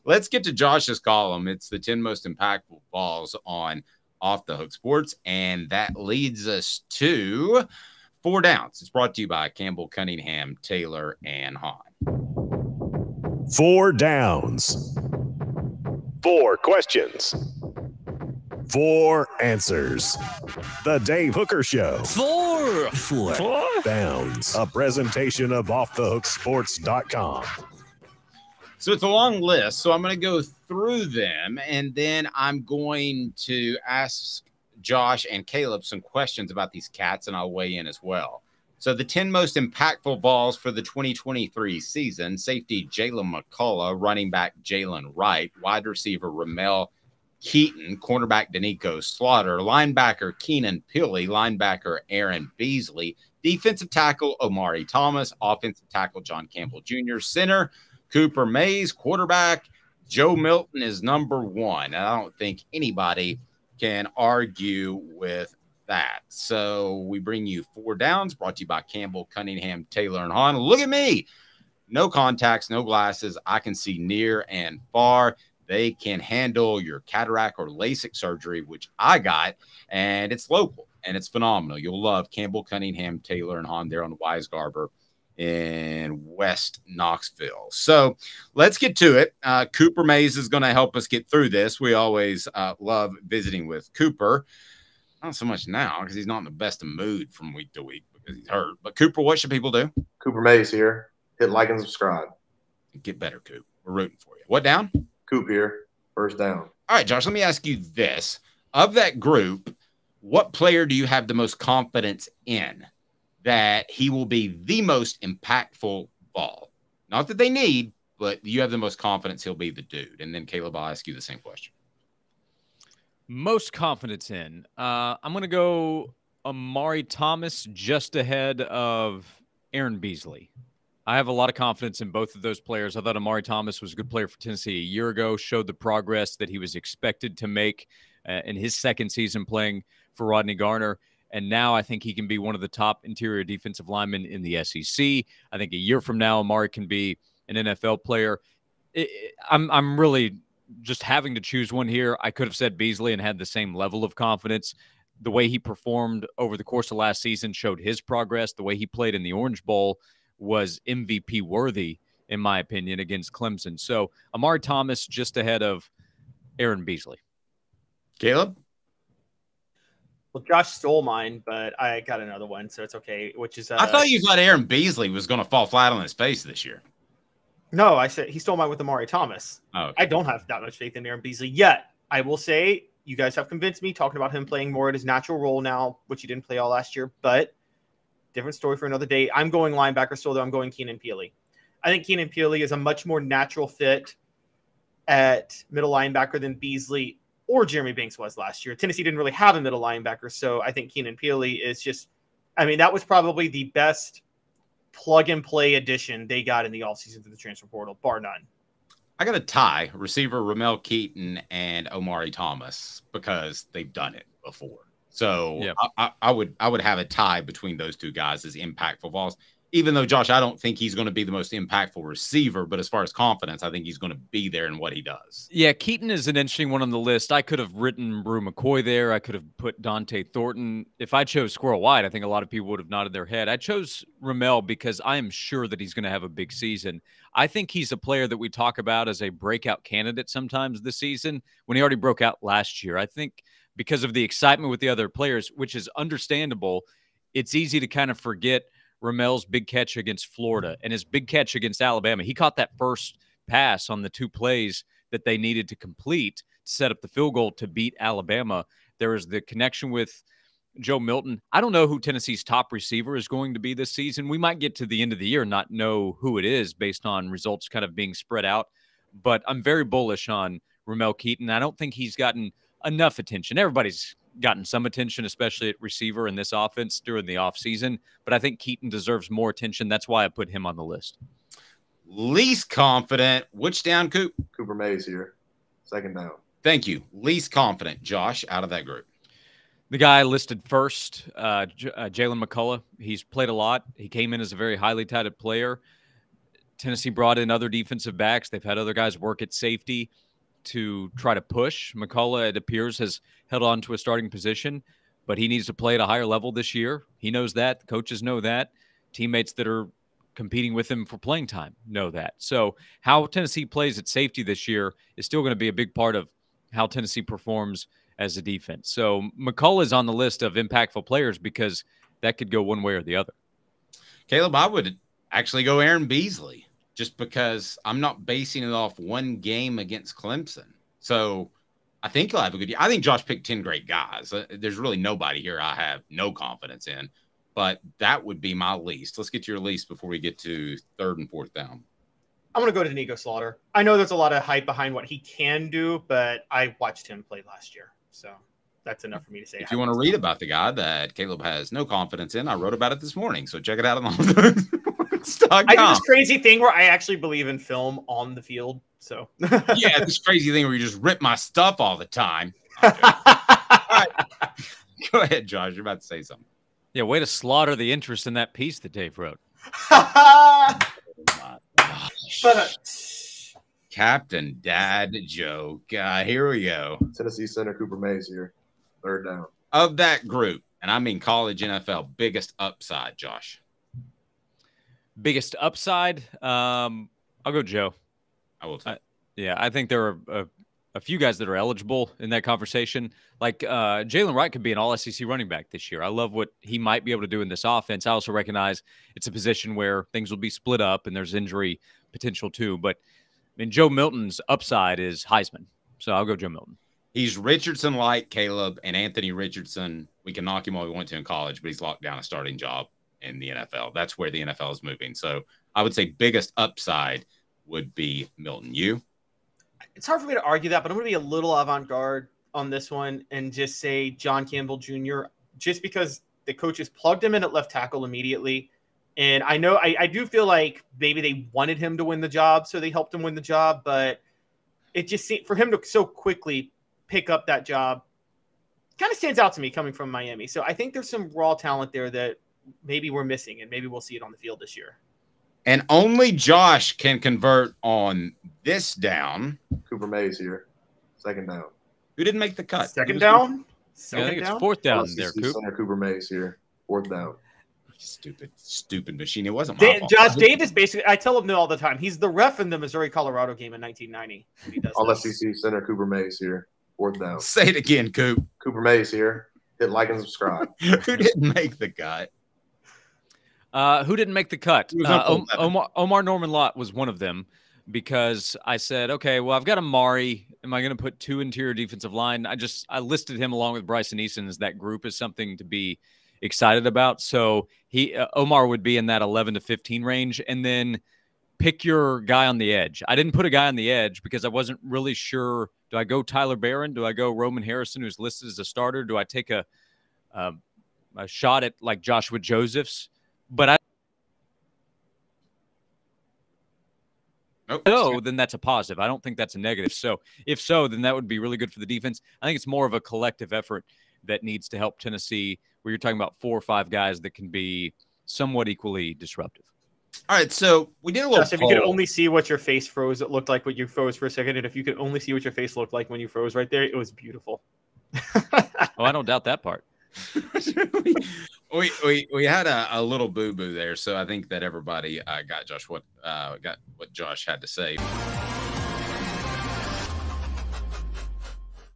let's get to Josh's column. It's the 10 most impactful balls on Off the Hook Sports, and that leads us to 4 Downs. It's brought to you by Campbell, Cunningham, Taylor, and Hahn. 4 Downs. 4 questions. 4 answers. The Dave Hooker Show. 4 Downs. A presentation of offthehooksports.com. So it's a long list, so I'm going to go through them, and then I'm going to ask Josh and Caleb some questions about these cats, and I'll weigh in as well. So the 10 most impactful balls for the 2023 season: safety Jalen McCullough, running back Jalen Wright, wide receiver Ramel Keaton, cornerback Danico Slaughter, linebacker Keenan Pili, linebacker Aaron Beasley, defensive tackle Omari Thomas, offensive tackle John Campbell Jr., center Cooper Mays, quarterback Joe Milton is number 1. And I don't think anybody can argue with that. So we bring you 4 Downs, brought to you by Campbell, Cunningham, Taylor, and Hahn. Look at me. No contacts, no glasses. I can see near and far. They can handle your cataract or LASIK surgery, which I got, and it's local, and it's phenomenal. You'll love Campbell, Cunningham, Taylor, and Hahn there on Weisgarber in West Knoxville. So let's get to it. Cooper Mays is going to help us get through this. We always love visiting with Cooper. Not so much now because he's not in the best of mood from week to week because he's hurt. But Cooper, what should people do? Cooper Mays here. Hit like and subscribe. Get better, Coop. We're rooting for you. What down? Coop here. First down. All right, Josh, let me ask you this. Of that group, what player do you have the most confidence in that he will be the most impactful ball? Not that they need, but you have the most confidence he'll be the dude. And then, Caleb, I'll ask you the same question. Most confidence in. I'm going to go Omari Thomas just ahead of Aaron Beasley. I have a lot of confidence in both of those players. I thought Omari Thomas was a good player for Tennessee a year ago, showed the progress that he was expected to make in his second season playing for Rodney Garner. And now I think he can be one of the top interior defensive linemen in the SEC. I think a year from now, Omari can be an NFL player. I'm really just having to choose one here. I could have said Beasley and had the same level of confidence. The way he performed over the course of last season showed his progress. The way he played in the Orange Bowl was MVP worthy, in my opinion, against Clemson. So Omari Thomas just ahead of Aaron Beasley. Caleb? Well, Josh stole mine, but I got another one, so it's okay. Which is I thought you thought Aaron Beasley was going to fall flat on his face this year. No, I said he stole mine with Omari Thomas. Oh, okay. I don't have that much faith in Aaron Beasley yet. I will say you guys have convinced me talking about him playing more at his natural role now, which he didn't play all last year, but different story for another day. I'm going linebacker still, though. I'm going Keenan Pili. I think Keenan Pili is a much more natural fit at middle linebacker than Beasley or Jeremy Banks was last year. Tennessee didn't really have a middle linebacker, so I think Keenan Pili is just – I mean, that was probably the best plug-and-play addition they got in the offseason through the transfer portal, bar none. I got a tie, receiver Ramel Keaton and Omari Thomas, because they've done it before. So yeah. I would have a tie between those two guys as impactful balls. Even though, Josh, I don't think he's going to be the most impactful receiver, but as far as confidence, I think he's going to be there in what he does. Yeah, Keaton is an interesting one on the list. I could have written Brew McCoy there. I could have put Dante Thornton. If I chose Squirrel White, I think a lot of people would have nodded their head. I chose Ramel because I am sure that he's going to have a big season. I think he's a player that we talk about as a breakout candidate sometimes this season when he already broke out last year. I think because of the excitement with the other players, which is understandable, it's easy to kind of forget Ramel's big catch against Florida and his big catch against Alabama. He caught that first pass on the two plays that they needed to complete to set up the field goal to beat Alabama. There is the connection with Joe Milton. I don't know who Tennessee's top receiver is going to be this season. We might get to the end of the year and not know who it is based on results kind of being spread out. But I'm very bullish on Ramel Keaton. I don't think he's gotten enough attention. Everybody's gotten some attention, especially at receiver in this offense during the offseason. But I think Keaton deserves more attention. That's why I put him on the list. Least confident. Which down, Coop? Cooper Mays here. Second down. Thank you. Least confident, Josh, out of that group. The guy listed first, Jalen McCullough. He's played a lot. He came in as a very highly touted player. Tennessee brought in other defensive backs. They've had other guys work at safety to try to push. McCullough, it appears, has held on to a starting position, but he needs to play at a higher level this year. He knows that. The coaches know that. Teammates that are competing with him for playing time know that. So how Tennessee plays at safety this year is still going to be a big part of how Tennessee performs as a defense. So McCullough is on the list of impactful players because that could go one way or the other. Caleb, I would actually go Aaron Beasley just because I'm not basing it off one game against Clemson. So I think he'll have a good year. I think Josh picked 10 great guys. There's really nobody here I have no confidence in, but that would be my least. Let's get to your least before we get to third and fourth down. I'm going to go to Nico Slaughter. I know there's a lot of hype behind what he can do, but I watched him play last year. So that's enough for me to say. If you want to read about the guy that Caleb has no confidence in, I wrote about it this morning. So check it out on the I do this crazy thing where I actually believe in film on the field. So yeah, this crazy thing where you just rip my stuff all the time. Right. Go ahead, Josh. You're about to say something. Yeah, way to slaughter the interest in that piece that Dave wrote. Captain Dad joke. Here we go. Tennessee center Cooper Mays here. Third down. Of that group, and I mean college NFL, biggest upside, Josh. Biggest upside? I'll go Joe. I will say. Yeah, I think there are a few guys that are eligible in that conversation. Like Jalen Wright could be an all-SEC running back this year. I love what he might be able to do in this offense. I also recognize it's a position where things will be split up and there's injury potential too. But I mean, Joe Milton's upside is Heisman. So I'll go Joe Milton. He's Richardson-like, Caleb, and Anthony Richardson. We can knock him all we want to in college, but he's locked down a starting job in the NFL. That's where the NFL is moving. So I would say biggest upside would be Milton. You? It's hard for me to argue that, but I'm going to be a little avant-garde on this one and just say John Campbell Jr. just because the coaches plugged him in at left tackle immediately. And I know I do feel like maybe they wanted him to win the job, so they helped him win the job. But it just seemed for him to so quickly pick up that job kind of stands out to me coming from Miami. So I think there's some raw talent there that maybe we're missing, and maybe we'll see it on the field this year. And only Josh can convert on this down. Cooper Mays here. Second down. Who didn't make the cut? Second down? Yeah, I think it's fourth down there, Coop. Center Cooper Mays here. Fourth down. Stupid machine. It wasn't my fault. Josh Davis basically, I tell him all the time, he's the ref in the Missouri-Colorado game in 1990. He does All SEC center Cooper Mays here. Fourth down. Say it again, Coop. Cooper Mays here. Hit like and subscribe. Who didn't make the cut? Who didn't make the cut? Omar Norman-Lott was one of them because I said, okay, well, I've got Amari. Am I going to put two interior defensive line? I listed him along with Bryson Eason as that group is something to be excited about. So Omar would be in that 11 to 15 range, and then pick your guy on the edge. I didn't put a guy on the edge because I wasn't really sure. Do I go Tyler Barron? Do I go Roman Harrison, who's listed as a starter? Do I take a shot at like Joshua Josephs? But then that's a positive. I don't think that's a negative. So if so, then that would be really good for the defense. I think it's more of a collective effort that needs to help Tennessee, where you're talking about 4 or 5 guys that can be somewhat equally disruptive. All right, so we did a little. Josh, if you could only see what your face froze, it looked like when you froze for a second. And if you could only see what your face looked like when you froze right there, it was beautiful. Oh, I don't doubt that part. we had a little boo-boo there, so I think that everybody got what Josh had to say.